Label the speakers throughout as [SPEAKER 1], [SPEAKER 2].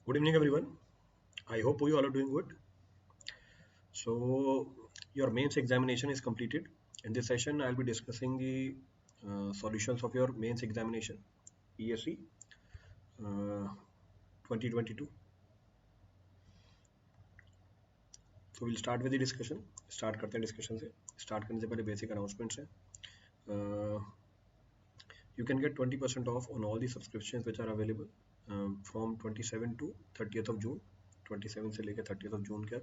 [SPEAKER 1] Good evening, everyone. I hope you all are doing good. So, your mains examination is completed. In this session, I'll be discussing the solutions of your mains examination, ESE 2022. So, we'll start with the discussion. Start करते हैं discussion से. Start करने से पहले basic announcements हैं. Uh, you can get 20% off on all the subscriptions which are available from 27 to 30th of June. 27 से लेकर 30th of June के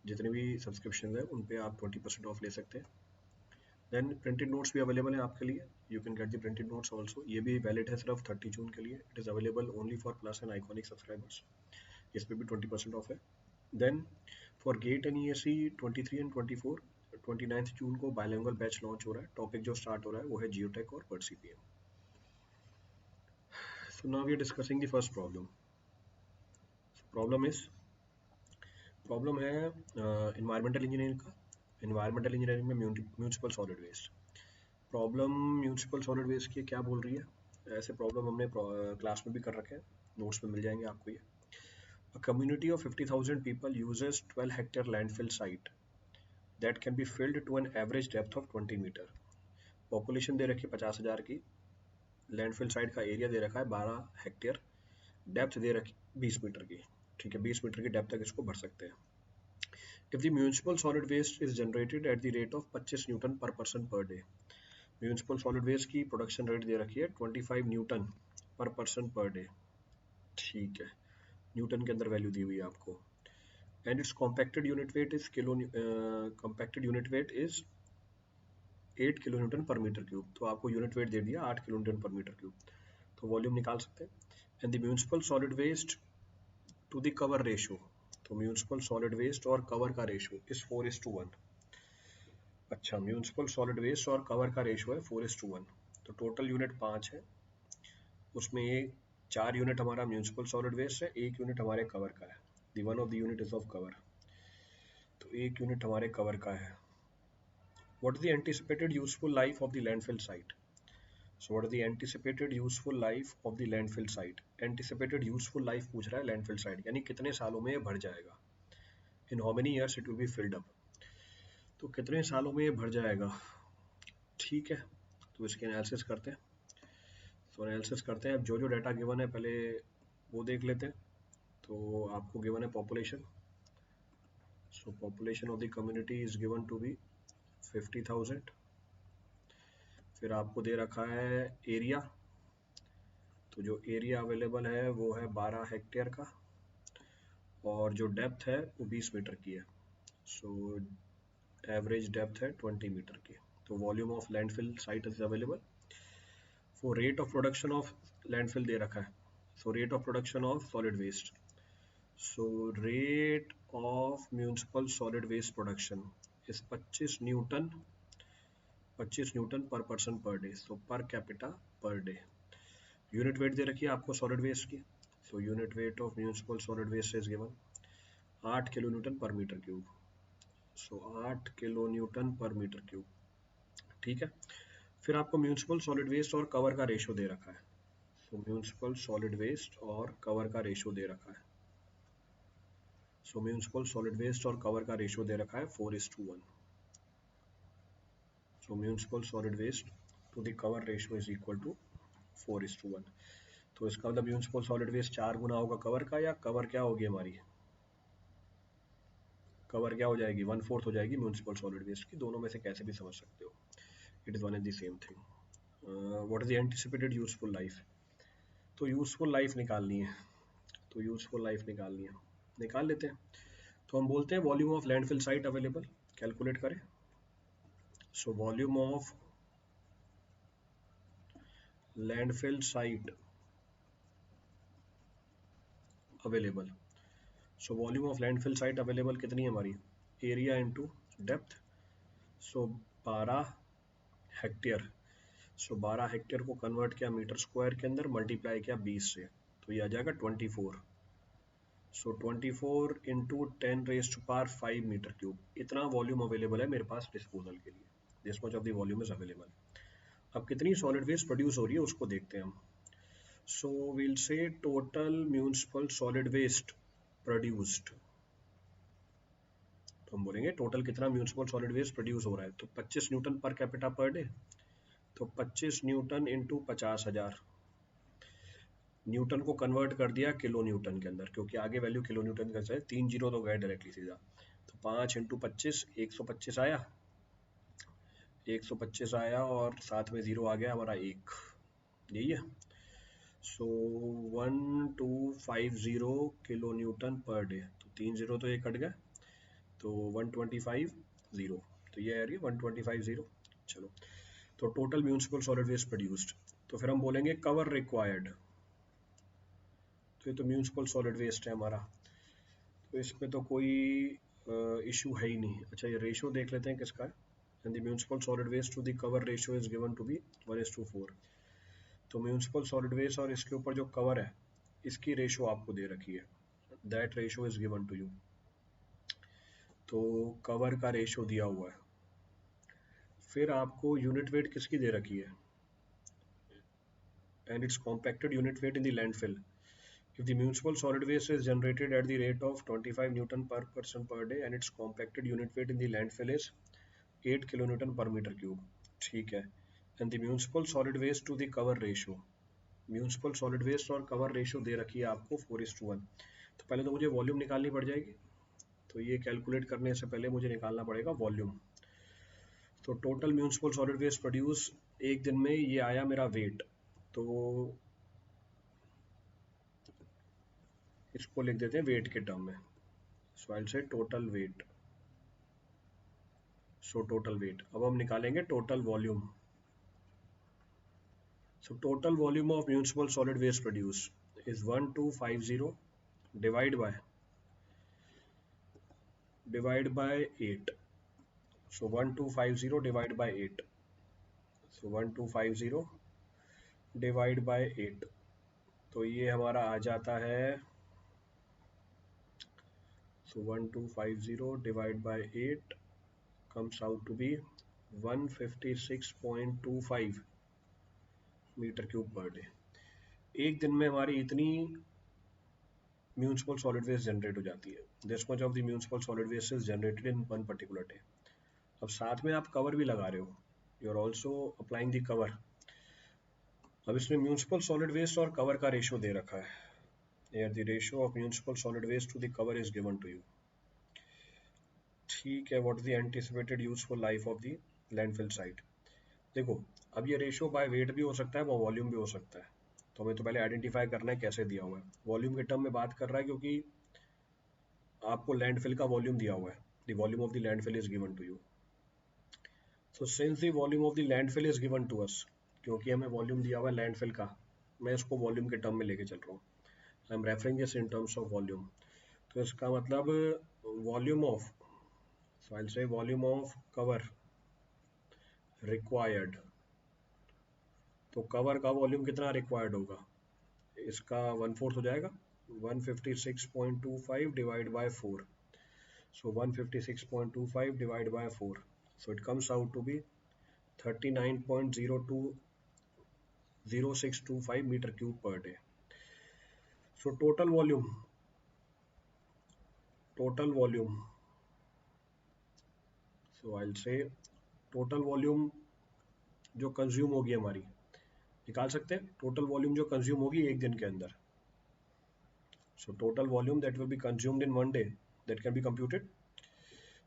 [SPEAKER 1] जितने भी सब्सक्रिप्शन है उन पे आप 20% ऑफ ले सकते हैं. देन प्रिंटेड नोट्स भी अवेलेबल हैं आपके लिए. You can get the printed notes also. ये भी वैलिड है सिर्फ 30 जून के लिए. It is available only for plus and iconic subscribers. इस पर भी 20% ऑफ है. Then for gate and E S C 23 and 24 29 जून को बायलिंगुअल बैच लॉन्च हो रहा है. टॉपिक जो स्टार्ट हो रहा है वो है जियोटेक और वर्ड C P M. So now we are discussing the first problem. Problem is problem है इन्वायरमेंटल इंजीनियरिंग का. इन्वायरमेंटल इंजीनियरिंग में municipal solid waste. Problem municipal solid waste की क्या बोल रही है. ऐसे प्रॉब्लम हमने क्लास में भी कर रखे हैं. नोट्स में मिल जाएंगे आपको ये. A community of 50,000 people uses 12-hectare landfill site that can be filled to an average depth of 20 metre. Population दे रखी है 50,000 की. लैंडफिल साइट का एरिया दे रखा है 12 हेक्टेयर. डेप्थ दे रखी 20 मीटर की. ठीक है, 20 मीटर की डेप्थ तक इसको भर सकते हैं. If the municipal solid waste is generated at the rate of 25 newton per person per day. Municipal solid waste की प्रोडक्शन रेट दे रखी है 25 newton per person per day. ठीक है, न्यूटन के अंदर वैल्यू दी हुई है आपको. And it's compacted unit weight is compacted unit weight is 8 kilo newton per metre cube. तो आपको यूनिट वेट दे दिया 8 kilo newton per metre cube. तो वॉल्यूम निकाल सकते हैं. And the municipal solid waste to the cover ratio. तो municipal solid waste और कवर का रेशो इज 4:1. अच्छा, म्यूनिसिपल सॉलिड वेस्ट और कवर का रेशो है 4:1. तो टोटल यूनिट 5 है. उसमें एक 4 यूनिट हमारा म्यूनिसिपल सॉलिड वेस्ट है, 1 यूनिट हमारे कवर का है. The one of the unit is of cover. तो 1 यूनिट हमारे कवर का है. What is the anticipated useful life of the landfill site. So what is the anticipated useful life of the landfill site. Anticipated useful life पूछ रहा है landfill site, यानी कितने सालों में ये भर जाएगा. In how many years it will be filled up. तो कितने सालों में ये भर जाएगा. ठीक है, तो इसके एनालिसिस करते हैं. तो एनालिसिस करते हैं. अब जो जो डाटा गिवन है पहले वो देख लेते हैं. तो आपको गिवन है population. So population of the community is given to be 50,000. फिर आपको दे रखा है एरिया. तो जो एरिया अवेलेबल है वो है 12 हेक्टेयर का. और जो डेप्थ है वो 20 मीटर की है. सो एवरेज डेप्थ है 20 मीटर की. तो volume of landfill site is available. वो rate of production of landfill दे रखा है. So rate of production of solid waste. So rate of municipal solid waste production is 25 newton per person per day. So per capita per day. Unit weight दे रखी है आपको solid waste की. So unit weight of municipal solid waste is given 8 kilo newton per metre cube. So 8 kilo newton per metre cube. ठीक है. फिर आपको municipal solid waste और cover का रेशो दे रखा है. सो म्यूनिसिपल सॉलिड वेस्ट और कवर का रेशो दे रखा है. सो म्यूनिसिपल सॉलिड वेस्ट और कवर का रेशो दे रखा है 4:1. So municipal solid waste to the cover ratio is equal to 4:1. तो इसका मतलब म्यूनिसिपल सॉलिड वेस्ट 4 गुना होगा कवर का, या कवर क्या होगी हमारी, कवर क्या हो जाएगी 1/4 हो जाएगी म्यूनिसिपल सॉलिड वेस्ट की. दोनों में से कैसे भी समझ सकते हो. It is one and the same thing. What is the anticipated useful life. तो यूजफुल लाइफ निकालनी है. तो यूजफुल लाइफ निकालनी है, निकाल लेते हैं. तो हम बोलते हैं volume of landfill site available. Calculate करें. So volume of landfill site available. So volume of landfill site available कितनी है हमारी, area into depth. So 12 hectare. So 12 hectare को कन्वर्ट किया मीटर स्क्वायर के अंदर, मल्टीप्लाई किया 20 से, तो ये आ जाएगा 24. सो 24 इंटू 10⁵ मीटर क्यूब. इतना वॉल्यूम अवेलेबल है मेरे पास डिस्पोजल के लिए. This much of the volume is available. अब कितनी सॉलिड वेस्ट प्रोड्यूस हो रही है उसको देखते हैं हम. So we'll say total municipal solid waste produced. तो हम बोलेंगे टोटल कितना म्यूनिसिपल सॉलिड वेस्ट प्रोड्यूस हो रहा है, तो 25 न्यूटन पर कैपिटा पर डे। तो 25 न्यूटन इंटू 50,000, न्यूटन को कन्वर्ट कर दिया किलो न्यूटन के अंदर, क्योंकि आगे वैल्यू किलो न्यूटन का है, 3 जीरो तो गए डायरेक्टली सीधा। तो 5 इंटू 25 125 आया, 125 आया और साथ में जीरो आ गया हमारा एक, यही है। So 1250 kilo newton per day, तो 3 जीरो तो ये कट गया, तो 125 जीरो, तो ये आ रही है 125 जीरो। चलो, तो total municipal solid waste produced, तो फिर हम बोलेंगे कवर रिक्वायर्ड। तो ये तो म्यूनिसिपल सॉलिड वेस्ट है हमारा, तो इसमें तो कोई इशू है ही नहीं। अच्छा, ये रेशो देख लेते हैं किसका है। And the municipal solid waste to the cover ratio is given to be 1:4। तो म्यूनिसिपल सॉलिड वेस्ट और इसके ऊपर जो कवर है इसकी रेशो आपको दे रखी है, that ratio is given to you. तो कवर का रेशो दिया हुआ है, फिर आपको यूनिट वेट किसकी दे रखी है, and its compacted unit weight in the landfill. If the municipal solid waste is generated at the rate of 25 Newton per person per day and its compacted unit weight in the landfill is 8 kilonewton per meter cube, ठीक है। And the municipal solid waste to the cover ratio, municipal solid waste और cover ratio दे रखी है आपको 4:1। तो पहले तो मुझे वॉल्यूम निकालनी पड़ जाएगी, तो ये कैलकुलेट करने से पहले मुझे निकालना पड़ेगा वॉल्यूम। तो total municipal solid waste produce एक दिन में, ये आया मेरा वेट, तो इसको लिख देते हैं वेट के टर्म में। So I say total weight, so total weight. अब हम निकालेंगे total volume. So total volume of municipal solid waste produce is 1250 divide by 8। So 1250 divide by 8, so 1250 divide by 8, तो ये हमारा आ जाता है, so 1250 divide by 8 comes out to be 156.25 metre cube per day. एक दिन में हमारी इतनी म्यूनिसिपल सॉलिड वेस्ट जनरेट हो जाती है, this much of the municipal solid waste is generated in one particular day. अब साथ में आप कवर भी लगा रहे हो, you are also applying the cover. अब इसमें म्यूनिसिपल सॉलिड वेस्ट और कवर का रेशो दे रखा है, here the ratio of municipal solid waste to the cover is given to you, ठीक है। What is the anticipated useful life of the landfill site. देखो, अब ये रेशो बाय वेट भी हो सकता है, वो वॉल्यूम भी हो सकता है, तो हमें तो पहले आइडेंटिफाई करना है कैसे दिया हुआ है। वॉल्यूम के टर्म में बात कर रहा है, क्योंकि आपको लैंडफिल का वॉल्यूम दिया हुआ है, the volume of the landfill is given to you. So since the volume of the landfill is given to us, क्योंकि हमें वॉल्यूम दिया हुआ है लैंडफिल का, मैं इसको वॉल्यूम के टर्म में लेके चल रहा हूँ, I am referring this in terms of volume. तो इसका मतलब volume of, so I will say volume of cover required, तो कवर का वॉल्यूम कितना रिक्वायर्ड होगा, इसका 1/4 हो जाएगा, 156.25 divide by 4। So 156.25 divide by 4, so it comes out to be 39.0625 metre cube per day. So total volume, so I will say total volume जो consume होगी हमारी, निकाल सकते हैं टोटल वॉल्यूम जो कंज्यूम होगी एक दिन के अंदर। सो total volume that will be consumed in one day, that can be computed.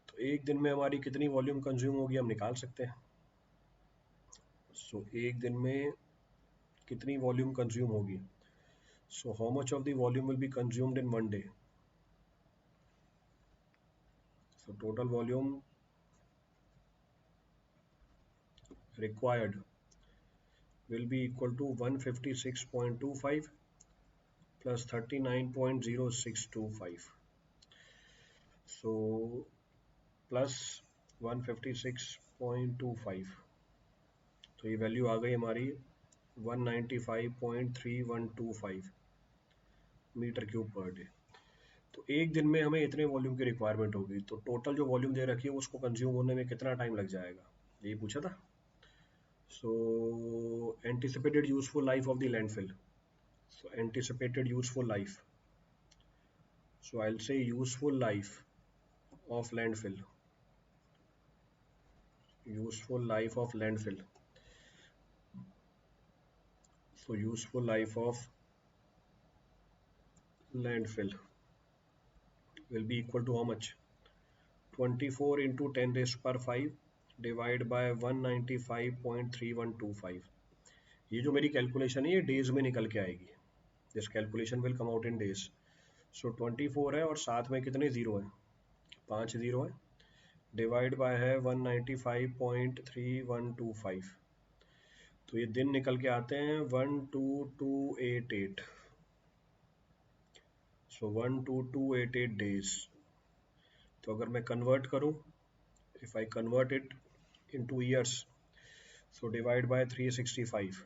[SPEAKER 1] तो एक दिन में हमारी कितनी वॉल्यूम कंज्यूम होगी हम निकाल सकते हैं। सो एक दिन में कितनी वॉल्यूम कंज्यूम होगी, so how much of the volume will be consumed in one day. So total volume required will be equal to 156.25 plus 39.0625, so plus 156.25, तो ये वैल्यू आ गई हमारी 195.3125 मीटर क्यूब पर डे। तो एक दिन में हमें इतने वॉल्यूम की रिक्वायरमेंट होगी, तो टोटल जो वॉल्यूम दे रखी है उसको कंज्यूम होने में कितना टाइम लग जाएगा, यही पूछा था। So anticipated useful life of the landfill, So anticipated useful life. So I'll say useful life of landfill. Useful life of landfill. So useful life of landfill will be equal to how much? 24 into 10 raised to power 5 divide by 195.3125. ये जो मेरी calculation है ये days में निकल के आएगी. This calculation will come out in days. So 24 है और साथ में कितने जीरो है? 5 जीरो है. डिवाइड बाय है 195.3125. तो ये दिन निकल के आते हैं 12288. सो 12288 डेज. तो अगर मैं कन्वर्ट करूं, if I convert it into years, so divide by 365.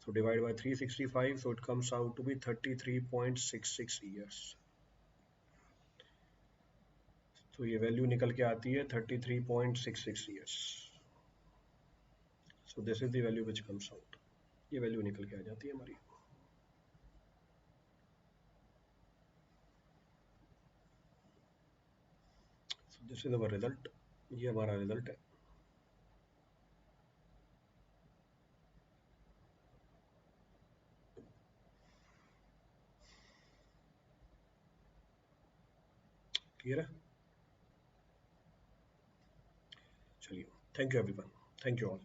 [SPEAKER 1] So divide by 365, so it comes out to be 33.66 years. तो ये वैल्यू निकल के आती है 33.66 years. So this is the value which comes out. ये वैल्यू निकल के आ जाती है हमारी. So this is our result. ये हमारा रिजल्ट है. क्लियर है? चलिए, thank you everyone. Thank you all.